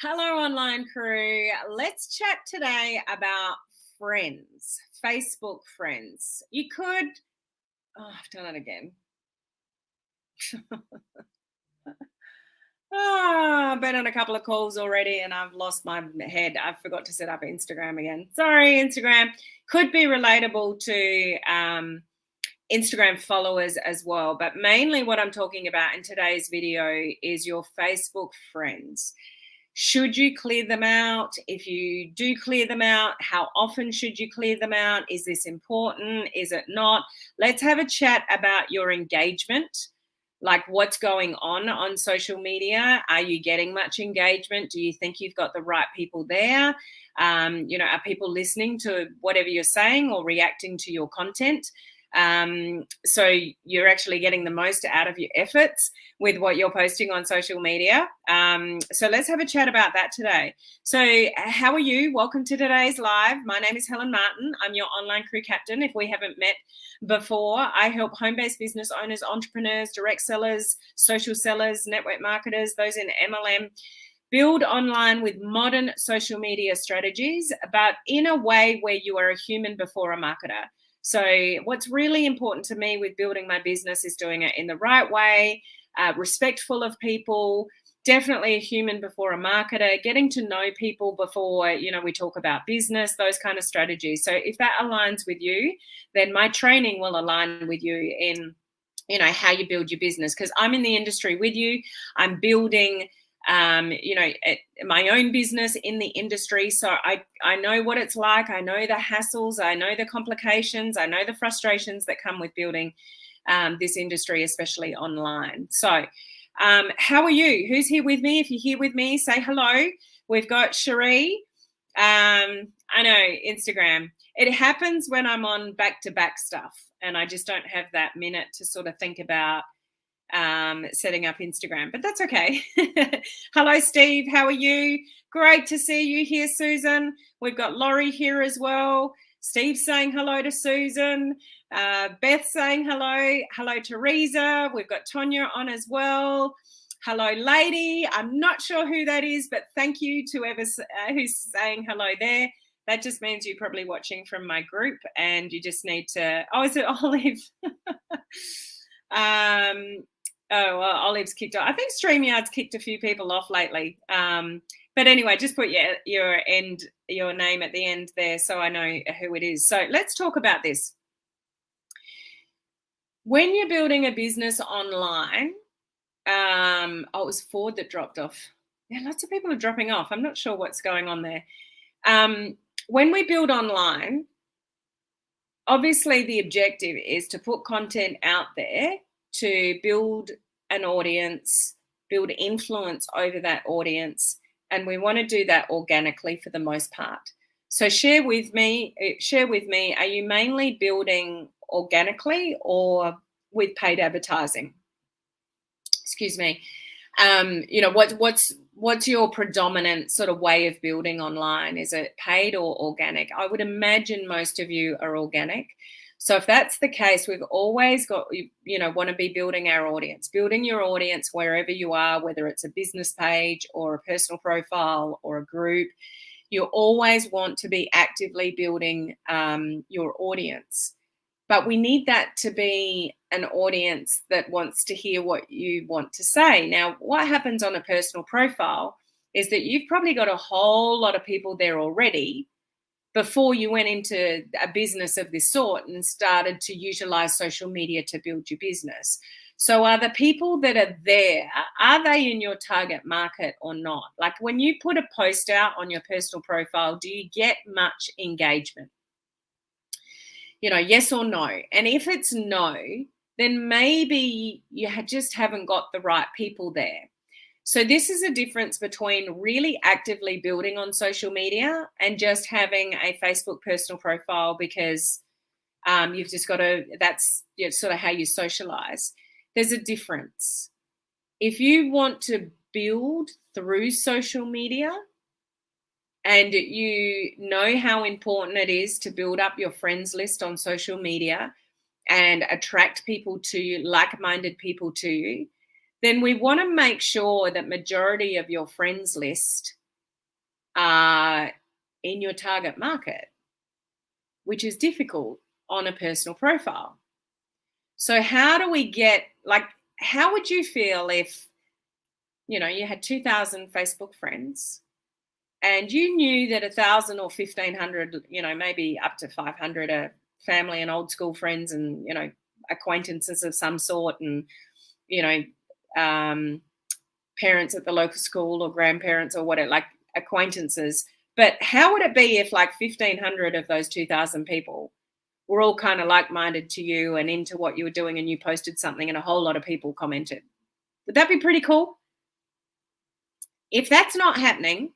Hello, online crew. Let's chat today about friends, Facebook friends. I've done it again. I've been on a couple of calls already and I've lost my head. I forgot to set up Instagram again. Sorry, Instagram. Could be relatable to Instagram followers as well. But mainly what I'm talking about in today's video is your Facebook friends. Should you clear them out? If you do clear them out, how often should you clear them out? Is this important? Is it not? Let's have a chat about your engagement, like what's going on social media. Are you getting much engagement? Do you think you've got the right people there? Are people listening to whatever you're saying or reacting to your content? So you're actually getting the most out of your efforts with what you're posting on social media. So let's have a chat about that today. So how are you? Welcome to today's live. My name is Helen Martin. I'm your online crew captain. If we haven't met before, I help home-based business owners, entrepreneurs, direct sellers, social sellers, network marketers, those in MLM, build online with modern social media strategies, but in a way where you are a human before a marketer. So what's really important to me with building my business is doing it in the right way, respectful of people, definitely a human before a marketer, getting to know people before, we talk about business, those kind of strategies. So if that aligns with you, then my training will align with you in, how you build your business, because I'm in the industry with you. I'm building my own business in the industry. So I know what it's like. I know the hassles. I know the complications. I know the frustrations that come with building this industry, especially online. So how are you? Who's here with me? If you're here with me, say hello. We've got Cherie. I know, Instagram. It happens when I'm on back-to-back stuff and I just don't have that minute to sort of think about setting up Instagram, but that's okay. Hello, Steve. How are you? Great to see you here, Susan. We've got Laurie here as well. Steve saying hello to Susan. Beth saying hello. Hello, Teresa. We've got Tonya on as well. Hello, lady. I'm not sure who that is, but thank you to whoever who's saying hello there. That just means you're probably watching from my group and you just need to, is it Olive? Well, Olive's kicked off. I think StreamYard's kicked a few people off lately. But anyway, just put your name at the end there so I know who it is. So let's talk about this. When you're building a business online, it was Ford that dropped off. Yeah, lots of people are dropping off. I'm not sure what's going on there. When we build online, obviously the objective is to put content out there to build an audience, build influence over that audience. And we want to do that organically for the most part. So share with me, are you mainly building organically or with paid advertising? Excuse me. What's your predominant sort of way of building online? Is it paid or organic? I would imagine most of you are organic. So if that's the case, we've always got, want to be building our audience, building your audience wherever you are, whether it's a business page or a personal profile or a group. You always want to be actively building your audience. But we need that to be an audience that wants to hear what you want to say. Now, what happens on a personal profile is that you've probably got a whole lot of people there already before you went into a business of this sort and started to utilize social media to build your business. So are the people that are there, are they in your target market or not? Like when you put a post out on your personal profile, do you get much engagement? Yes or no. And if it's no, then maybe you just haven't got the right people there. So this is a difference between really actively building on social media and just having a Facebook personal profile because you've just got to, that's sort of how you socialize. There's a difference. If you want to build through social media, and you know how important it is to build up your friends list on social media and attract people to you, like-minded people to you, then we want to make sure that majority of your friends list are in your target market, which is difficult on a personal profile. So how do we get, like, how would you feel if, you had 2,000 Facebook friends and you knew that 1,000 or 1,500, maybe up to 500 are family and old school friends and, acquaintances of some sort, and, you know, um, parents at the local school or grandparents or whatever, like acquaintances. But how would it be if like 1,500 of those 2,000 people were all kind of like-minded to you and into what you were doing, and you posted something and a whole lot of people commented? Would that be pretty cool? If that's not happening,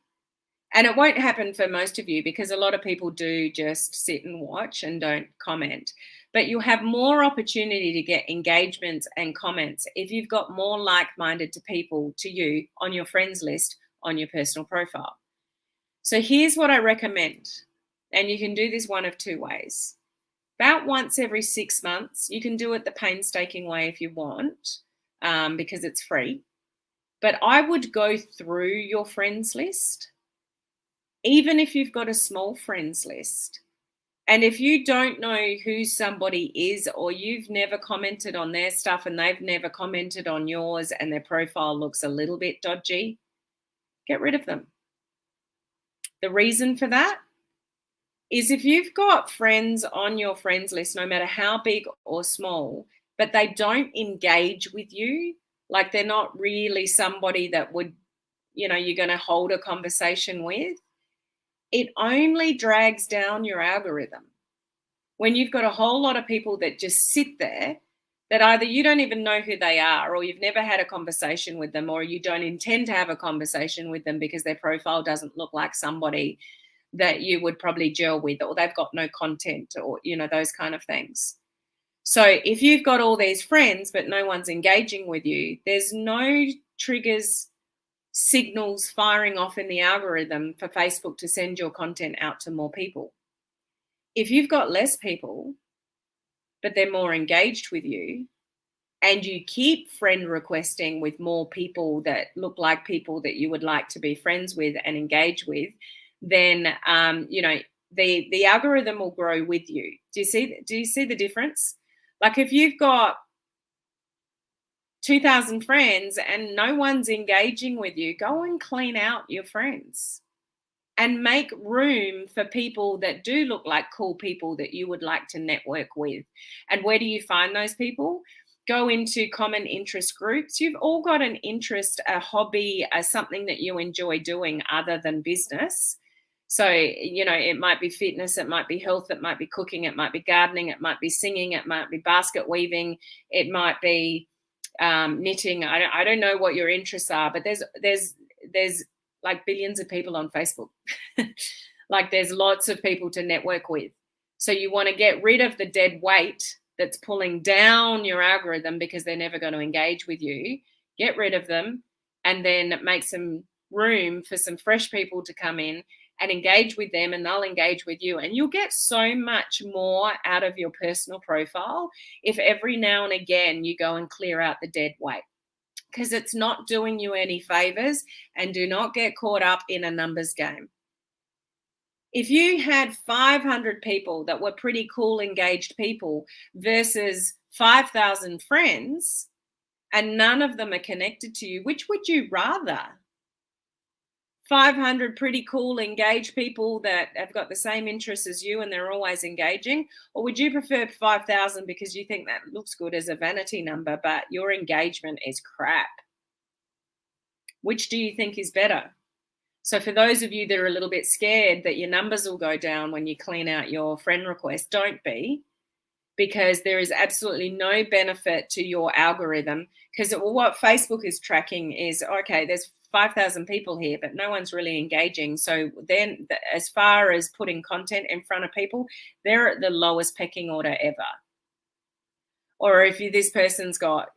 and it won't happen for most of you because a lot of people do just sit and watch and don't comment. But you'll have more opportunity to get engagements and comments if you've got more like-minded to people to you on your friends list on your personal profile. So here's what I recommend. And you can do this one of two ways. About once every 6 months, you can do it the painstaking way if you want, because it's free. But I would go through your friends list, even if you've got a small friends list. And if you don't know who somebody is, or you've never commented on their stuff and they've never commented on yours and their profile looks a little bit dodgy, get rid of them. The reason for that is if you've got friends on your friends list, no matter how big or small, but they don't engage with you, like they're not really somebody that would, you're going to hold a conversation with, it only drags down your algorithm. When you've got a whole lot of people that just sit there, that either you don't even know who they are, or you've never had a conversation with them, or you don't intend to have a conversation with them because their profile doesn't look like somebody that you would probably gel with, or they've got no content, or, those kind of things. So if you've got all these friends, but no one's engaging with you, there's no triggers, signals firing off in the algorithm for Facebook to send your content out to more people. If you've got less people, but they're more engaged with you, and you keep friend requesting with more people that look like people that you would like to be friends with and engage with, then the algorithm will grow with you. Do you see the difference? Like if you've got 2,000 friends and no one's engaging with you, go and clean out your friends and make room for people that do look like cool people that you would like to network with. And where do you find those people? Go into common interest groups. You've all got an interest, a hobby, something that you enjoy doing other than business. So, it might be fitness, it might be health, it might be cooking, it might be gardening, it might be singing, it might be basket weaving, it might be knitting. I don't know what your interests are, but there's like billions of people on Facebook. Like there's lots of people to network with. So you want to get rid of the dead weight that's pulling down your algorithm because they're never going to engage with you. Get rid of them and then make some room for some fresh people to come in and engage with them, and they'll engage with you. And you'll get so much more out of your personal profile if every now and again you go and clear out the dead weight, because it's not doing you any favors. And do not get caught up in a numbers game. If you had 500 people that were pretty cool, engaged people versus 5,000 friends, and none of them are connected to you, which would you rather? 500 pretty cool, engaged people that have got the same interests as you and they're always engaging? Or would you prefer 5,000 because you think that looks good as a vanity number, but your engagement is crap? Which do you think is better? So for those of you that are a little bit scared that your numbers will go down when you clean out your friend request, don't be, because there is absolutely no benefit to your algorithm. Because what Facebook is tracking is, okay, there's 5,000 people here, but no one's really engaging. So then as far as putting content in front of people, they're at the lowest pecking order ever. Or if this person's got,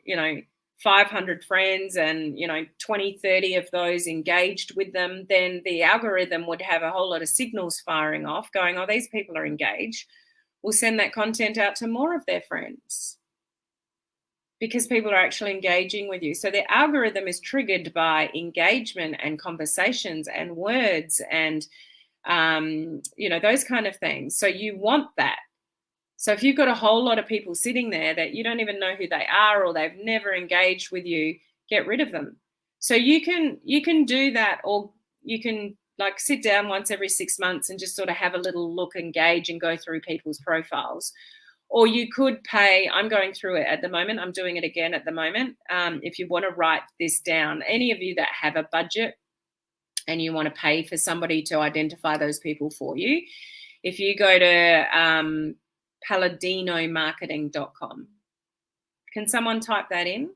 500 friends and 20, 30 of those engaged with them, then the algorithm would have a whole lot of signals firing off going, oh, these people are engaged. We'll send that content out to more of their friends. because people are actually engaging with you. So the algorithm is triggered by engagement and conversations and words and, those kind of things. So you want that. So if you've got a whole lot of people sitting there that you don't even know who they are or they've never engaged with you, get rid of them. So you can do that, or you can like sit down once every 6 months and just sort of have a little look, engage, and go through people's profiles. Or you could pay. I'm going through it at the moment. I'm doing it again at the moment. If you want to write this down, any of you that have a budget and you want to pay for somebody to identify those people for you, if you go to paladinomarketing.com. Can someone type that in?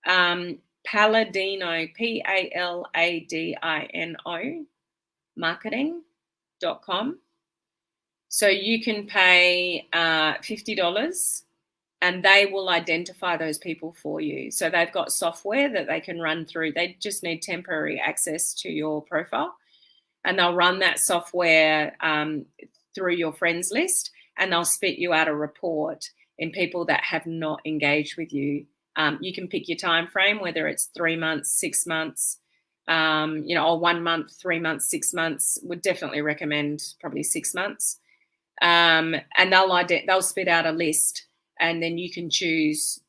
Paladino, Paladino, marketing.com. So you can pay $50 and they will identify those people for you. So they've got software that they can run through. They just need temporary access to your profile, and they'll run that software through your friends list, and they'll spit you out a report in people that have not engaged with you. You can pick your time frame, whether it's 3 months, 6 months, or 1 month, 3 months, 6 months. Would definitely recommend probably 6 months. And they'll spit out a list, and then you can choose,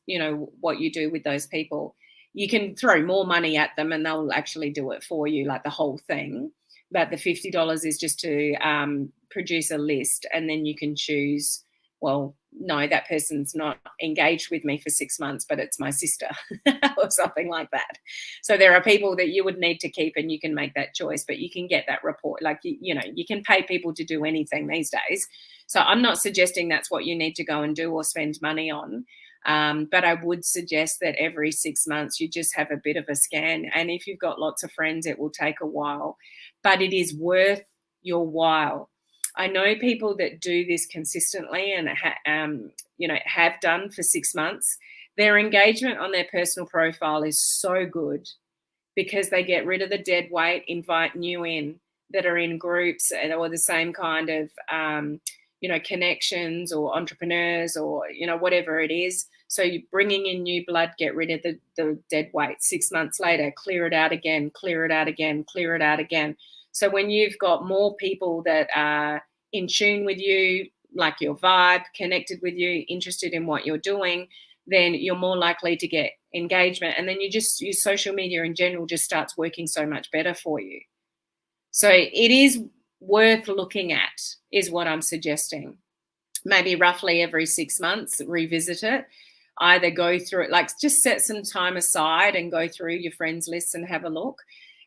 what you do with those people. You can throw more money at them and they'll actually do it for you, like the whole thing. But the $50 is just to produce a list, and then you can choose, well, no, that person's not engaged with me for 6 months, but it's my sister or something like that. So there are people that you would need to keep, and you can make that choice, but you can get that report. Like, you can pay people to do anything these days. So I'm not suggesting that's what you need to go and do or spend money on. But I would suggest that every 6 months you just have a bit of a scan. And if you've got lots of friends, it will take a while, but it is worth your while. I know people that do this consistently and have done for 6 months. Their engagement on their personal profile is so good because they get rid of the dead weight, invite new in that are in groups or the same kind of connections or entrepreneurs or whatever it is. So you're bringing in new blood, get rid of the dead weight. 6 months later, clear it out again, clear it out again, clear it out again. So when you've got more people that are in tune with you, like your vibe, connected with you, interested in what you're doing, then you're more likely to get engagement. And then your social media in general just starts working so much better for you. So it is worth looking at, is what I'm suggesting. Maybe roughly every 6 months, revisit it. Either go through it, like just set some time aside and go through your friends lists and have a look.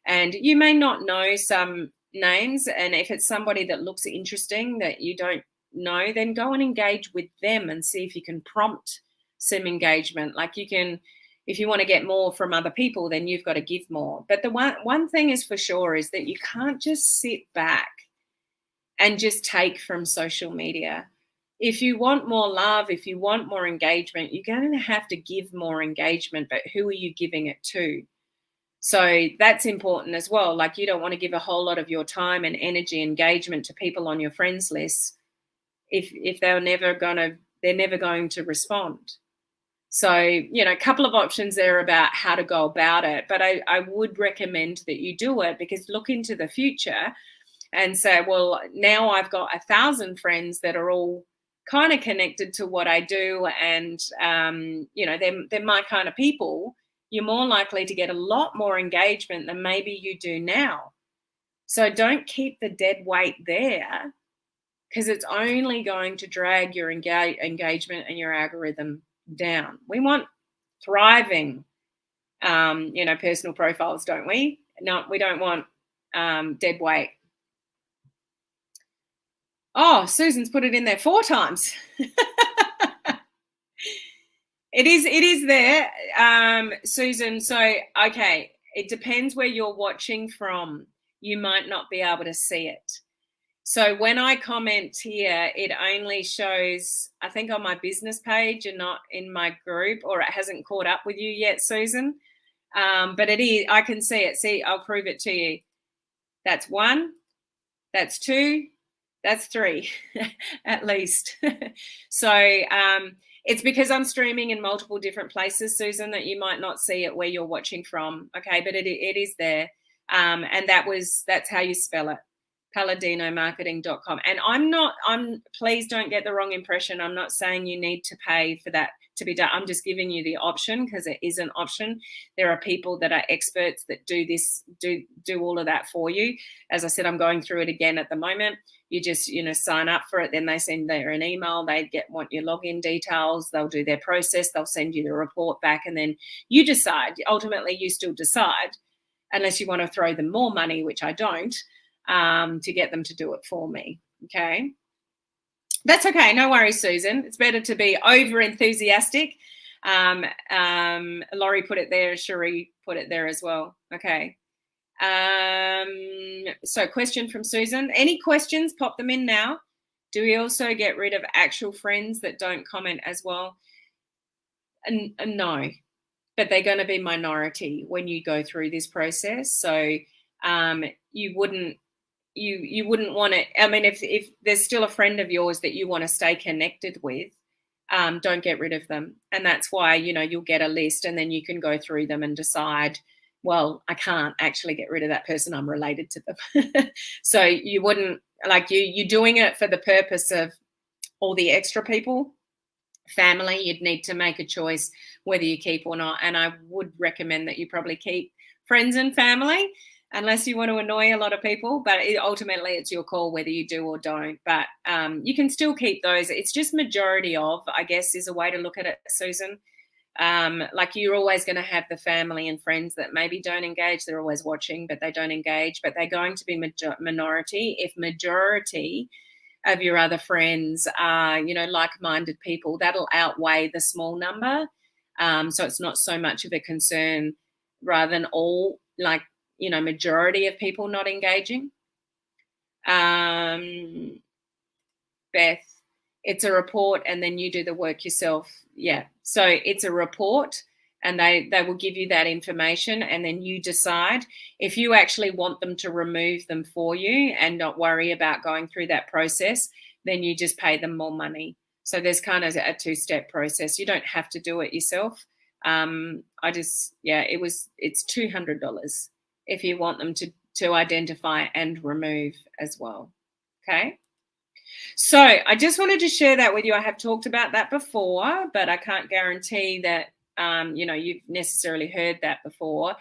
And you may not know some names, and if it's somebody that looks interesting that you don't know, then go and engage with them and see if you can prompt some engagement. Like you can, if you want to get more from other people, then you've got to give more. But the one thing is for sure is that you can't just sit back and just take from social media. If you want more love, if you want more engagement, you're going to have to give more engagement, but who are you giving it to? So that's important as well. Like you don't want to give a whole lot of your time and energy engagement to people on your friends list if they're never going to respond. So, a couple of options there about how to go about it. But I would recommend that you do it, because look into the future and say, well, now I've got 1,000 friends that are all kind of connected to what I do, and they're my kind of people. You're more likely to get a lot more engagement than maybe you do now. So don't keep the dead weight there, because it's only going to drag your engagement and your algorithm down. We want thriving, personal profiles, don't we? No, we don't want dead weight. Oh, Susan's put it in there 4 times. It is there, Susan. So, okay, it depends where you're watching from. You might not be able to see it. So when I comment here, it only shows, I think, on my business page and not in my group, or it hasn't caught up with you yet, Susan. But it is, I can see it. See, I'll prove it to you. That's 1, that's 2, that's 3 at least. So It's because I'm streaming in multiple different places, Susan, that you might not see it where you're watching from. Okay, but it is there. And that's how you spell it. PalladinoMarketing.com. And please don't get the wrong impression. I'm not saying you need to pay for that to be done. I'm just giving you the option because it is an option. There are people that are experts that do all of that for you. As I said, I'm going through it again at the moment. You just, sign up for it. Then they send there an email. They want your login details. They'll do their process. They'll send you the report back. And then you decide. Ultimately, you still decide, unless you want to throw them more money, which I don't, to get them to do it for me. Okay. That's okay. No worries, Susan. It's better to be over enthusiastic. Laurie put it there. Cherie put it there as well. Okay. So question from Susan. Any questions? Pop them in now. Do we also get rid of actual friends that don't comment as well? No, but they're going to be minority when you go through this process. So you wouldn't want it. I mean, if there's still a friend of yours that you want to stay connected with, don't get rid of them. And that's why, you'll get a list and then you can go through them and decide, well, I can't actually get rid of that person. I'm related to them. So you wouldn't, you're doing it for the purpose of all the extra people, family. You'd need to make a choice whether you keep or not. And I would recommend that you probably keep friends and family, unless you want to annoy a lot of people. But ultimately, it's your call whether you do or don't. But you can still keep those. It's just majority of, I guess, is a way to look at it, Susan. You're always going to have the family and friends that maybe don't engage. They're always watching, but they don't engage. But they're going to be minority. If majority of your other friends are, like-minded people, that'll outweigh the small number. So it's not so much of a concern rather than all, majority of people not engaging. Beth, it's a report and then you do the work yourself. Yeah. So it's a report and they will give you that information and then you decide if you actually want them to remove them for you and not worry about going through that process, then you just pay them more money. So there's kind of a two-step process. You don't have to do it yourself. It's $200 if you want them to identify and remove as well. Okay. So I just wanted to share that with you. I have talked about that before, but I can't guarantee that, you've necessarily heard that before.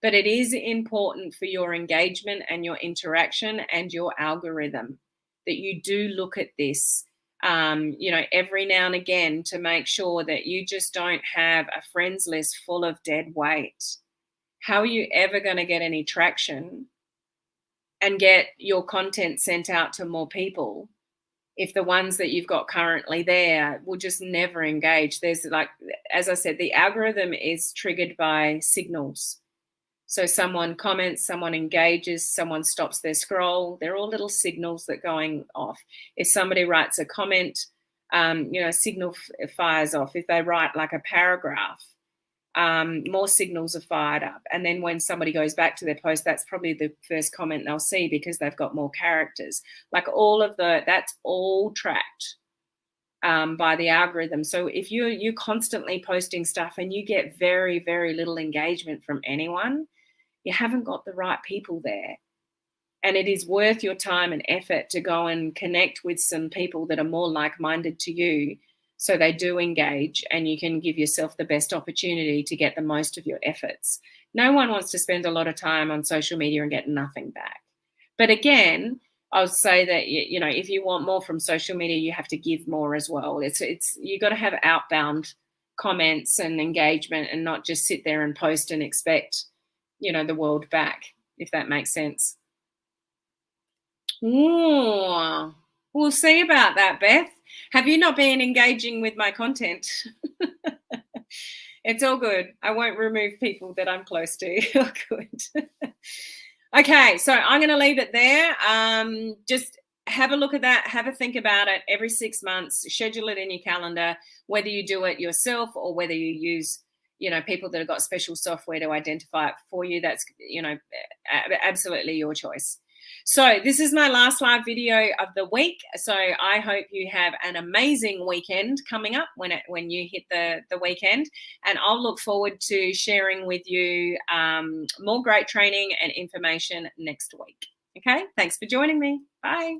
But it is important for your engagement and your interaction and your algorithm that you do look at this, every now and again to make sure that you just don't have a friends list full of dead weight. How are you ever going to get any traction and get your content sent out to more people if the ones that you've got currently there will just never engage? There's as I said, the algorithm is triggered by signals. So someone comments, someone engages, someone stops their scroll. They're all little signals that are going off. If somebody writes a comment, signal fires off. If they write a paragraph, more signals are fired up. And then when somebody goes back to their post, that's probably the first comment they'll see because they've got more characters. That's all tracked by the algorithm. So if you're constantly posting stuff and you get very, very little engagement from anyone, you haven't got the right people there. And it is worth your time and effort to go and connect with some people that are more like-minded to you, so they do engage and you can give yourself the best opportunity to get the most of your efforts. No one wants to spend a lot of time on social media and get nothing back. But again, I would say that, if you want more from social media, you have to give more as well. You've got to have outbound comments and engagement and not just sit there and post and expect, the world back, if that makes sense. Ooh, we'll see about that, Beth. Have you not been engaging with my content? It's all good. I won't remove people that I'm close to. Oh, good. Okay, so I'm going to leave it there. Just have a look at that. Have a think about it every 6 months. Schedule it in your calendar, whether you do it yourself or whether you use, people that have got special software to identify it for you. That's, absolutely your choice. So this is my last live video of the week. So I hope you have an amazing weekend coming up when you hit the weekend. And I'll look forward to sharing with you more great training and information next week. Okay, thanks for joining me. Bye.